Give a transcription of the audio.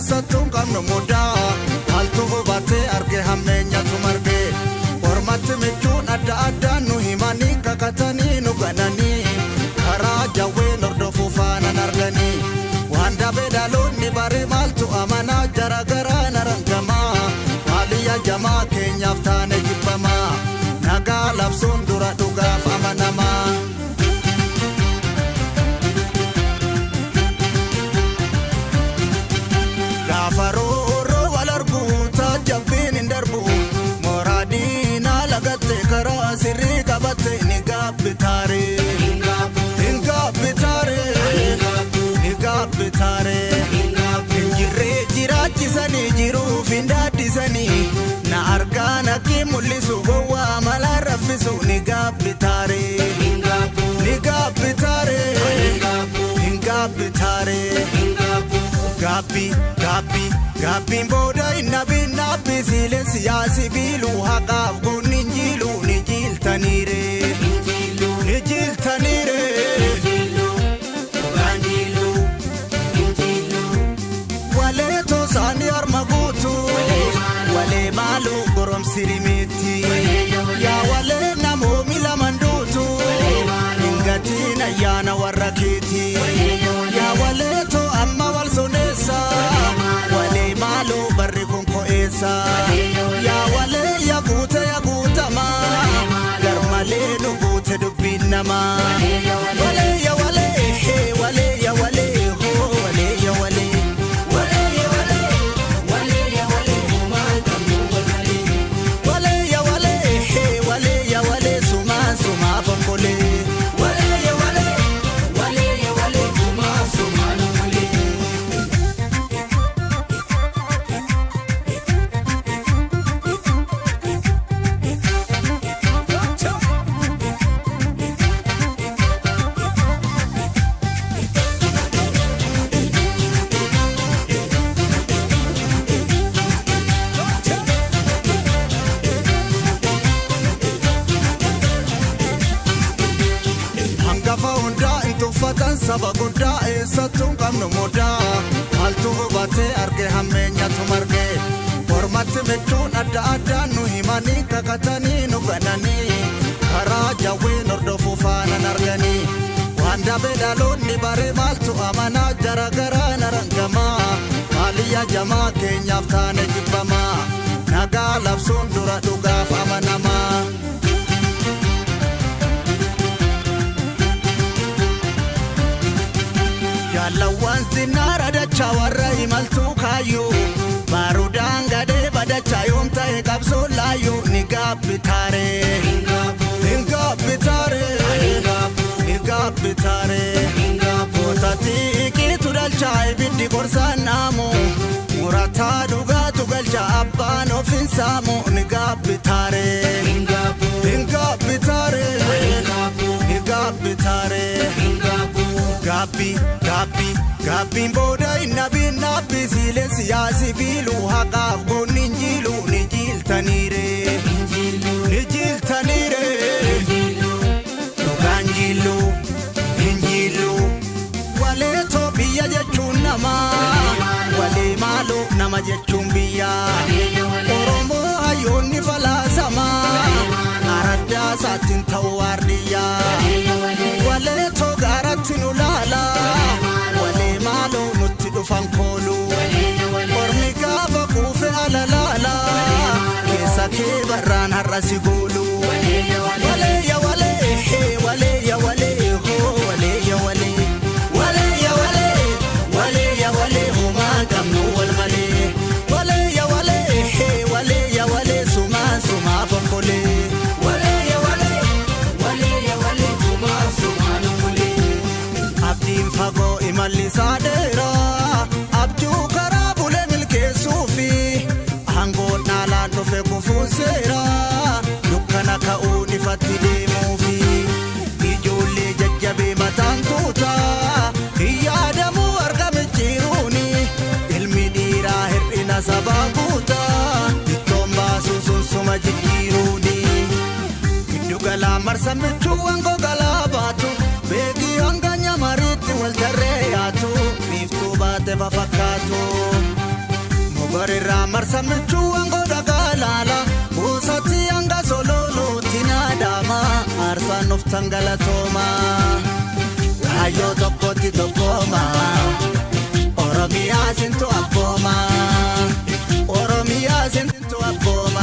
eessattuun qabnu mudaa maaltu hubatee arge hammeenyatu marge ormatti michuun adda addaan nu himanii kakatanii nu gananii karaa jawween hordofuu faanaan arganii waan dabee dhaloonni bare maaltu amanaa jaragaraa narangamaa maaliyya jamaa keenyaaf taane jibbamaa nagaa labsuun dura dhugaaf amanamaa. Gafaroo walarguuta jabbiin hin darbu moraadiina lagatte karaa sirrii qabatte ni gaabbitaare hinjirree jiraachisanii jiruuf hin daaddisanii na argaan akki mul'isu gowwaa malaa raffisu ni gaabbitaare Gabbiin booda innabin nabbi siileen siyaasi biiluu haqaaf goonni injiiluu ni jiltaniire walee toosaanii arma guutu walee maaluu goromsirimeetti yaa walee namoomi laman duutu hingatiin ayyaana warra keeti yaa walee too amma wal soneessa walee maaluu barri kun ko'eessa yaa walee yaa guutama garmalee nu guute dubbiin namaa walee yaa walee walee yaa walee hoo walee yaa walee saba guddaa eessattuun qabnu mudaa maaltu hubatee arge hammeenyatu marge ormatti michuun adda addaan nu himanii kakatanii nu gananii karaa jawween hordofuu faanaan arganii waan dabee dhaloonni bare maaltu amanaa jaragaraa narangamaa maaliyya jamaa keenyaaf taane jibbamaa nagaa labsuun dura dhugaaf amanamaa. Jaalawwan sinnaara dachaa warra imaltuu kaayyuu baarudaan gadee badachaa yoom ta'e qabsoo laayyuu ni gaabbitaare gootatii iqiitu dhalchaa ibiddi gorsaan naamu murataa dhugaatu galchaa abbaan ofiin saamu ni gaabbitaare Gabbiin booda innabin nabbi siileen siyaasi biiluu haqaaf goonni injiiluu ni jiltaniire dhugaan injiiluu walee too biyya jechuun namaa walee maaloo nama jechuun biyya Oromoo hayyoonni falaasamaa araddaa isaatiin ta'uu waardiyyaa walee too gaaratti nu laala walee maaloo nutti dhufan koolu ormi gaafa kuufe alalaala keessa kee barraan har'a si goolu walee yaa walee walee yaa walee hoo walee yaa walee homaa qabnu wal malee walee yaa walee sumaa fonkolee abdiin fagoo imallisaa dheeraa abjuu karaa bulee milkeessuufi hangoon dhaalaan dhufe kufuun seeraa dukkana ka'uun ifatti deemuufi ijoollee jajjabee mataan tuutaa yaadamuu argame jiruuni ilmi dhiiraa hir'ina sabaa guutaa ittoon baasuu sunsuma jijjiiruuni giddu galaa marsa michuu wangoo galaa baatu beekii hanga nyamariitti wal tarree yaatu biiftuu baate fafakkaatu warra marsamchuu angoda galala busati anga sololo tinadama arsan of tangalatoma ayo tokkoti tokkoma Oromia sinto aboma Oromia sinto aboma